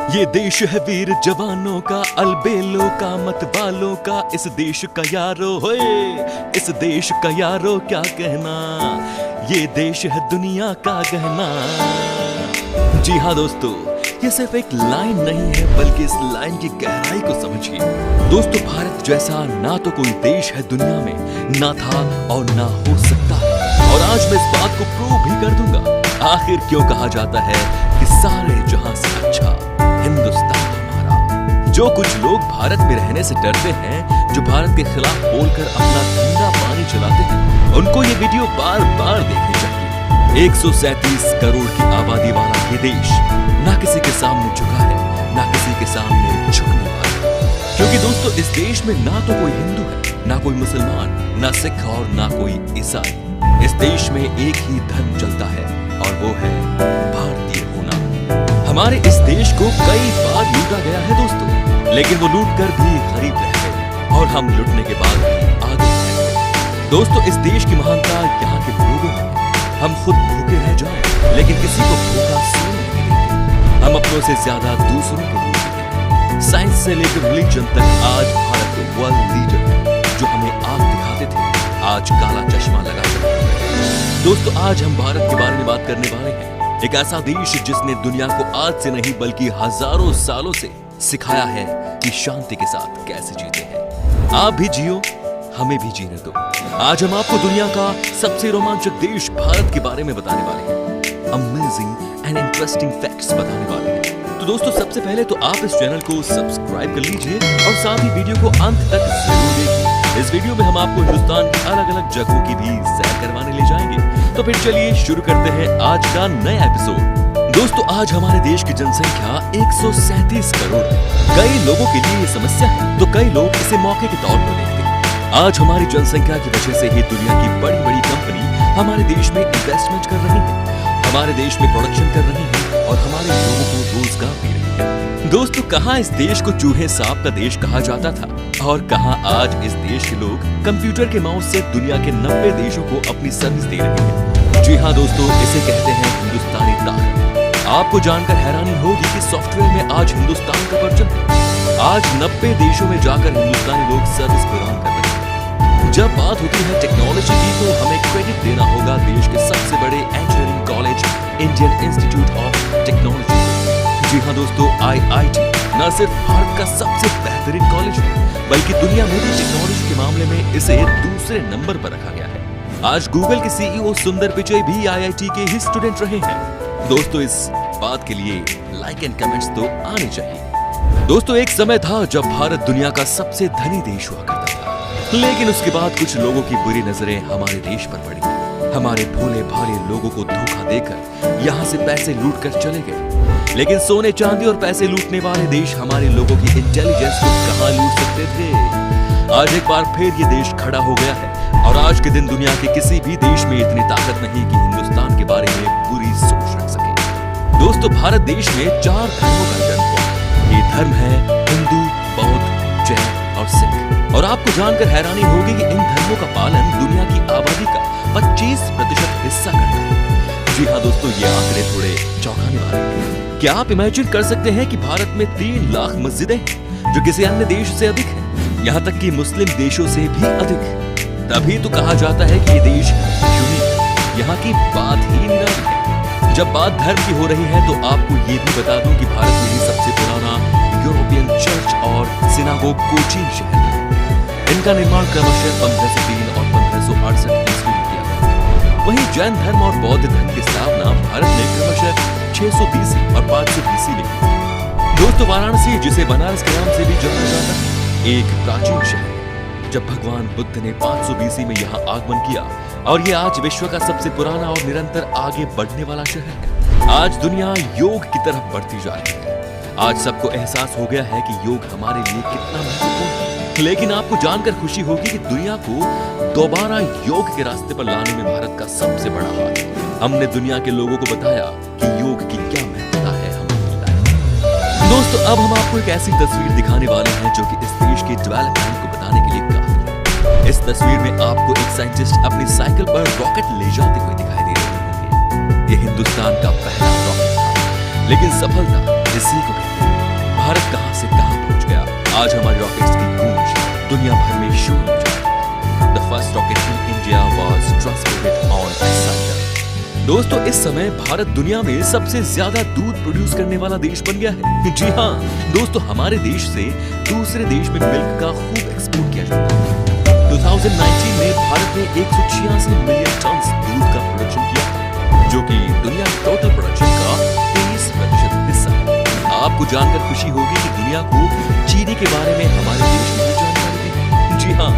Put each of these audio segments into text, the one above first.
ये देश है वीर जवानों का, अलबेलों का, मतवालों का, इस देश का यारो होए, इस देश का यारो क्या कहना, ये देश है दुनिया का गहना। जी हाँ दोस्तों, ये सिर्फ एक लाइन नहीं है बल्कि इस लाइन की गहराई को समझिए। दोस्तों, भारत जैसा ना तो कोई देश है दुनिया में, ना था और ना हो सकता है, और आज मैं इस बात को प्रूव भी कर दूंगा। आखिर क्यों कहा जाता है कि सारे जहां से अच्छा हिंदुस्तान हमारा। जो कुछ लोग भारत में रहने से डरते हैं, जो भारत के खिलाफ बोलकर अपना ठंडा पानी चलाते हैं, उनको ये वीडियो बार बार देखनी चाहिए। 137 करोड़ की आबादी वाला ये देश ना किसी के सामने झुका है, ना किसी के सामने झुकने वाला। क्योंकि दोस्तों, इस देश में ना तो कोई हिंदू है, ना कोई मुसलमान, ना सिख और ना कोई ईसाई। इस देश में एक ही धर्म चलता है और वो है भारतीय होना। हमारे इस देश को कई बार लूटा गया है दोस्तों, लेकिन वो लूट कर भी गरीब रह गए और हम लूटने के बाद भी आगे बढ़ गए। दोस्तों, इस देश की महानता यहाँ के लोगों में। हम खुद भूखे रह जाएं, लेकिन किसी को भूखा सोने नहीं देते। हम अपनों से ज्यादा दूसरों के लिए जीते हैं। साइंस से लेकर रिलीजन तक आज भारत वर्ल्ड लीडर है। जो हमें आग दिखाते थे, आज काला चश्मा लगा कर। दोस्तों, आज हम भारत के बारे में बात करने वाले हैं। एक ऐसा देश जिसने दुनिया को आज से नहीं बल्कि हजारों सालों से सिखाया है कि शांति के साथ कैसे जीते हैं। आप भी जियो, हमें भी जीने दो। आज हम आपको दुनिया का सबसे रोमांचक देश भारत के बारे में बताने वाले हैं। अमेजिंग एंड इंटरेस्टिंग फैक्ट्स बताने वाले हैं। तो दोस्तों, सबसे पहले तो आप इस चैनल को सब्सक्राइब कर लीजिए और साथ ही वीडियो को अंत तक जरूर देखिए। इस वीडियो में हम आपको हिंदुस्तान की अलग अलग जगहों की भी सैर करवाने ले जाएंगे। तो फिर चलिए शुरू करते हैं आज का नया एपिसोड। दोस्तों, आज हमारे देश की जनसंख्या 137 करोड़ है। कई लोगों के लिए ये समस्या है, तो कई लोग इसे मौके के तौर पर देखते हैं। आज हमारी जनसंख्या की वजह से ही दुनिया की बड़ी बड़ी कंपनी हमारे देश में इन्वेस्टमेंट कर रही है, हमारे देश में प्रोडक्शन कर रही है और हमारे लोगों को रोजगार दे रही है। दोस्तों, कहाँ इस देश को चूहे सांप का देश कहा जाता था और कहाँ आज इस देश के लोग कंप्यूटर के माउस से दुनिया के 90 देशों को अपनी सर्विस दे रहे हैं। जी हाँ दोस्तों, इसे कहते हैं हिंदुस्तानी ताकत। आपको जानकर हैरानी होगी कि सॉफ्टवेयर में आज हिंदुस्तान का परचम है। आज 90 देशों में जाकर हिंदुस्तानी लोग सर्विस प्रदान कर रहे हैं। जब बात होती है टेक्नोलॉजी की, तो हमें क्रेडिट देना होगा देश के सबसे बड़े engineering college Indian Institute of Technology. जी हाँ दोस्तों, IIT न सिर्फ भारत का सबसे बेहतरीन कॉलेज है, बल्कि दुनिया में भी टेक्नोलॉजी के मामले में इसे दूसरे नंबर पर रखा गया है। आज गूगल के CEO सुंदर पिचई भी IIT के ही स्टूडेंट रहे हैं। दोस्तों, इस बात के लिए लाइक एंड कमेंट्स तो आने चाहिए। दोस्तों, एक समय था जब भारत दुनिया का सबसे धनी देश हुआ करता था, लेकिन उसके बाद कुछ लोगों की बुरी नजरें हमारे देश पर पड़ी। हमारे भोले भाले लोगों को धोखा देकर यहाँ से पैसे लूट कर चले गए। लेकिन सोने चांदी और पैसे लूटने वाले देश हमारे लोगों की इंटेलिजेंस को कहां लूट सकते थे। आज एक बार फिर ये देश खड़ा हो गया है और आज के दिन दुनिया के किसी भी देश में इतनी ताकत नहीं कि हिंदुस्तान के बारे में बुरी सोच रख सके। दोस्तों, भारत देश में 4 धर्मों का जन्म हुआ। ये धर्म है हिंदू, बौद्ध, जैन और सिख। और आपको जानकर हैरानी होगी कि इन धर्मों का पालन दुनिया की आबादी का 25% हिस्सा करता है। जी हाँ दोस्तों, ये आंकड़े थोड़े चौंकाने वाले हैं। क्या आप इमेजिन कर सकते हैं कि भारत में 3 लाख मस्जिदें हैं, जो किसी अन्य देश से अधिक है, यहाँ तक कि मुस्लिम देशों से भी अधिक है। तभी तो कहा जाता है कि ये देश यूनिक है, यहाँ की बात ही निराली है। जब बात धर्म की हो रही है, तो आपको ये भी बता दूं कि भारत में ही सबसे पुराना यूरोपियन चर्च और सिनागोग कोचीन शहर में है। इनका निर्माण क्रमशः 1503 और 1568 ईस्वी में किया गया। वहीं जैन धर्म और बौद्ध धर्म की स्थापना भारत में क्रमशः 600 BC और 500 BC में। दोस्तों, वाराणसी, जिसे बनारस के नाम से भी जाना जाता है, एक प्राचीन शहर है। जब भगवान बुद्ध ने 500 BC में यहाँ आगमन किया और ये आज विश्व का सबसे पुराना और निरंतर आगे बढ़ने वाला शहर है। आज दुनिया योग की तरफ बढ़ती जा रही है। आज सबको एहसास हो गया है कि योग हमारे लिए कितना महत्वपूर्ण है। लेकिन आपको जानकर खुशी होगी कि दुनिया को दोबारा योग के रास्ते पर लाने में भारत का सबसे बड़ा हाथ है। हमने दुनिया के लोगों को बताया कि योग की क्या महत्ता है हमारी लाइफ। दोस्तों, अब हम आपको एक ऐसी तस्वीर दिखाने वाले हैं जो कि इस देश के डेवलपमेंट को बताने के लिए काफी है। इस तस्वीर में आपको एक साइंटिस्ट अपनी साइकिल पर रॉकेट ले जाते हुए दिखाई दे रहे होंगे। ये हिंदुस्तान का पहला रॉकेट था, लेकिन सफलता इसी को कहते हैं। भारत कहां से कहां पहुंच गया। आज हमारे रॉकेट्स की गूंज दुनिया भर में शोर हो जाए। The first rocket in India was transported on exciter. दोस्तों, इस समय भारत दुनिया में सबसे ज्यादा दूध प्रोड्यूस करने वाला देश बन गया है। जी हाँ दोस्तों, हमारे देश से दूसरे देश में मिल्क का खूब एक्सपोर्ट किया जाता है। 2019 में भारत ने 186 मिलियन टन दूध का प्रोडक्शन किया, जो कि दुनिया के टोटल प्रोडक्शन का 23% हिस्सा है। आपको जानकर खुशी होगी कि दुनिया को चीनी के बारे में हमारे देश में जानकारी दी। जी हाँ,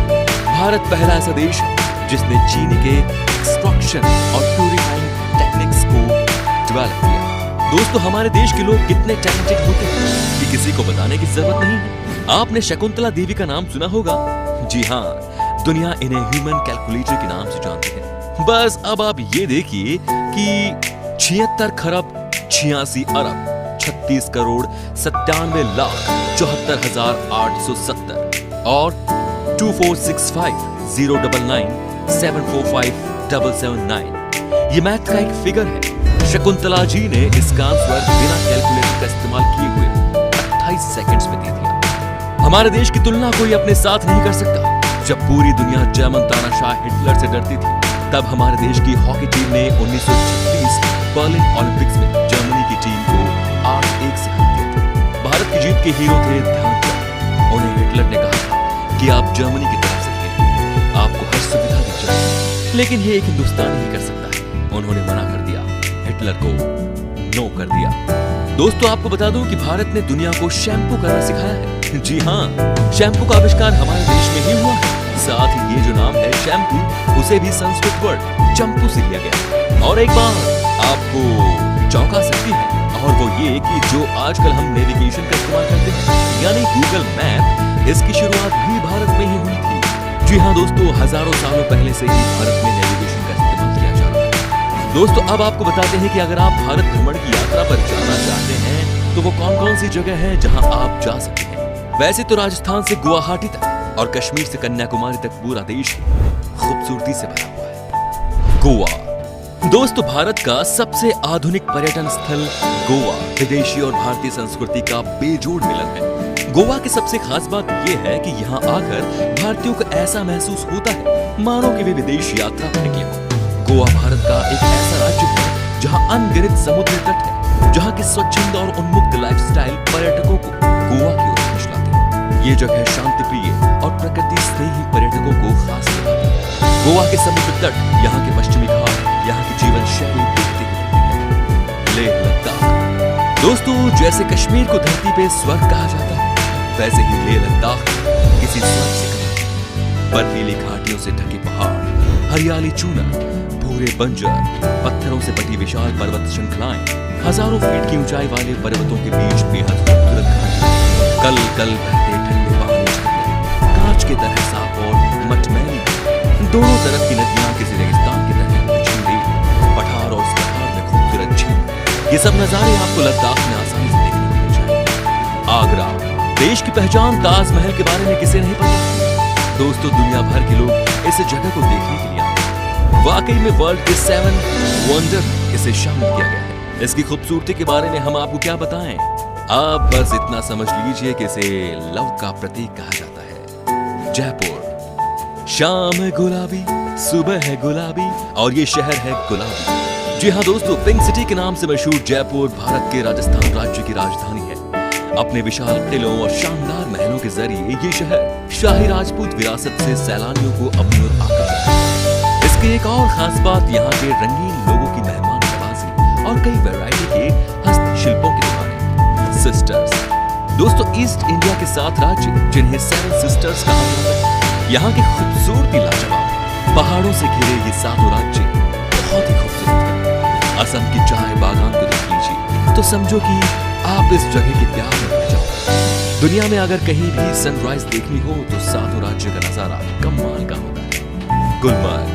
भारत पहला ऐसा देश है जिसने चीनी के एक्सट्रैक्शन और प्यूरिफाइंग टेक्निक्स को डेवलप किया। दोस्तों, हमारे देश के लोग कितने टैलेंटेड होते हैं कि किसी को बताने की जरूरत नहीं है। आपने शकुंतला देवी का नाम सुना होगा। जी हाँ, दुनिया इन्हें ह्यूमन कैलकुलेटर के नाम से जानती है। बस अब आप ये देखिए कि 76 खरब 86 अरब 36 करोड़ 97 लाख 74,870 और 24650997457779 ये मैथ का एक फिगर है। शकुंतला जी ने इसका आंसर बिना कैलकुलेटर का इस्तेमाल किए हुए 28 सेकंड्स में दे दिया। हमारे देश की तुलना कोई अपने साथ नहीं कर सकता। जब पूरी दुनिया जर्मन तानाशाह हिटलर से डरती थी, तब हमारे देश की हॉकी टीम ने 1936 बर्लिन ओलंपिक्स में जर्मनी की टीम को 8-1 से हरा दिया था। भारत की जीत के हीरो थे ध्यानचंद। उन्हें हिटलर ने कहा था कि आप जर्मनी की तरफ से खेलिए, आपको हर सुविधा दी जाएगी, लेकिन ये एक हिंदुस्तानी ही कर सकता है। उन्होंने मना कर दिया, हिटलर को नो कर दिया। दोस्तों, आपको बता दूं कि भारत ने दुनिया को शैम्पू करना सिखाया है। जी हाँ, शैम्पू का आविष्कार हमारे देश में ही हुआ है। साथ ही ये जो नाम है शैम्पू, उसे भी संस्कृत वर्ड चंपू से लिया गया। और एक बात आपको चौंका सकती है, और वो ये कि जो आजकल हम नेविगेशन का इस्तेमाल करते हैं, यानी गूगल मैप, इसकी शुरुआत भी भारत में ही हुई थी। जी हाँ दोस्तों, हजारों सालों पहले से ही भारत में नेविगेशन का इस्तेमाल किया जा रहा है। दोस्तों, अब आपको बताते हैं कि अगर आप भारत भ्रमण की यात्रा पर जाना चाहते हैं तो वो कौन कौन सी जगह है जहां आप जा सकते हैं। वैसे तो राजस्थान से गुवाहाटी तक और कश्मीर से कन्याकुमारी तक पूरा देश खूबसूरती से भरा हुआ है। गोवा दोस्तों, भारत का सबसे आधुनिक पर्यटन स्थल गोवा विदेशी और भारतीय संस्कृति का बेजोड़ मिलन है। गोवा की सबसे खास बात यह है कि यहाँ आकर भारतीयों को ऐसा महसूस होता है मानो कि वे विदेश यात्रा पर निकले हों। गोवा भारत का एक ऐसा राज्य है जहाँ अनगिनत समुद्री तट है, जहाँ की स्वच्छंद और उन्मुक्त लाइफस्टाइल पर्यटकों को गोवा की ओर खींच लाती है। ये जगह शांति प्रिय और प्रकृति स्नेही पर्यटकों को खास बनाती है। गोवा के समुद्र तट, यहाँ के पश्चिमी घाट, यहाँ की जीवन शैली देखते ही लेह लद्दाख। दोस्तों, जैसे कश्मीर को धरती पे स्वर्ग कहा जाता है, वैसे ही लेह लद्दाख किसी स्वर्ग से कम। बर्फीली घाटियों से ढके पहाड़, हरियाली चूना, भूरे बंजर, पत्थरों से बटी विशाल पर्वत श्रृंखलाएं, हजारों फीट की ऊंचाई वाले पर्वतों के बीच बेहद खूबसूरत घाटी, कल कल बहते ठंडे पानी, कांच की तरह साफ और मटमैली, दोनों तरफ की नदियां किसी रेगिस्तान की तरह बिछी हुई, पठार और उस पठार में खूबसूरत झील। ये सब नजारे आपको लद्दाख में आसानी से देखने को मिल जाएंगे। आगरा देश की पहचान, ताजमहल के बारे में किसे नहीं पता। दोस्तों, दुनिया भर के लोग इस जगह को देखने के लिए आते हैं। वाकई में वर्ल्ड के 7 वंडर इसे शामिल किया गया है। इसकी खूबसूरती के बारे में हम आपको क्या बताएं, आप बस इतना समझ लीजिए कि इसे लव का प्रतीक कहा जाता है। जयपुर शाम है गुलाबी, सुबह है गुलाबी और ये शहर है गुलाबी। जी हाँ दोस्तों, पिंक सिटी के नाम से मशहूर जयपुर भारत के राजस्थान राज्य की राजधानी है। अपने विशाल किलों और शानदार महलों के जरिए ये शहर शाही राजपूत विरासत से सैलानियों को अपनी ओर आकर्षित करता है। इसकी एक और खास बात यहाँ के रंगीन लोगों की मेहमान नवाजी और कई वैरायटी के हस्तशिल्पों की दुकानें। सिस्टर्स दोस्तों, ईस्ट इंडिया के 7 राज्य जिन्हें 7 सिस्टर्स कहा जाता है, यहाँ की खूबसूरती लाजवाब। पहाड़ों से घिरे ये 7 राज्य बहुत ही खूबसूरत है। असम की चाय बागान को देख लीजिए तो समझो कि आप इस जगह के प्यार में पड़ जाओ। दुनिया में अगर कहीं भी सनराइज देखनी हो तो 7 राज्य का नजारा कमाल का होता है। गुलमर्ग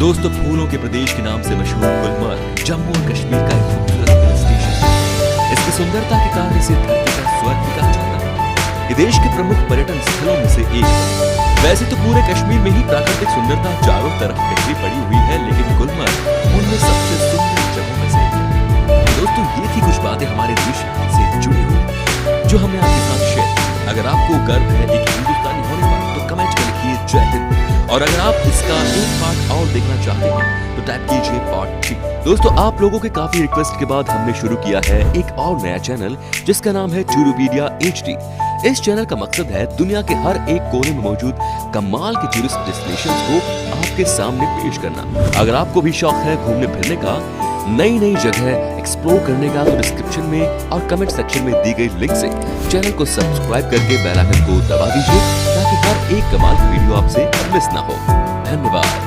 दोस्तों, फूलों के प्रदेश के नाम से मशहूर गुलमर्ग जम्मू और कश्मीर का एक खूबसूरत हिल स्टेशन है। इसकी सुंदरता के कारण इसे धरती का स्वर्ग भी कहा जाता है। ये देश के प्रमुख पर्यटन स्थलों में से एक है। वैसे तो पूरे कश्मीर में ही प्राकृतिक सुंदरता चारों तरफ बिखरी पड़ी हुई है, लेकिन गुलमर्ग उनमें सबसे सुंदर जगहों में से एक है। दोस्तों, ये थी कुछ बातें हमारे देश से जुड़ी हुई जो जो हमने आपके साथ शेयर किया। अगर आपको गर्व है एक हिंदुस्तानी होने पर तो कमेंट कर लिखिए जय हिंद, और अगर आप इसका एक पार्ट और देखना चाहते हैं तो टाइप कीजिए पार्ट 3। दोस्तों, आप लोगों के काफी रिक्वेस्ट के बाद हमने शुरू किया है एक और नया चैनल जिसका नाम है टूरोपीडिया HD। इस चैनल का मकसद है दुनिया के हर एक कोने में मौजूद कमाल के टूरिस्ट डेस्टिनेशंस को आपके सामने पेश करना। अगर आपको भी शौक है घूमने फिरने का, नई नई जगह एक्सप्लोर करने का, तो डिस्क्रिप्शन में और कमेंट सेक्शन में दी गई लिंक से चैनल को सब्सक्राइब करके बेल आइकन को दबा दीजिए ताकि हर एक कमाल की वीडियो आपसे मिस ना हो। धन्यवाद।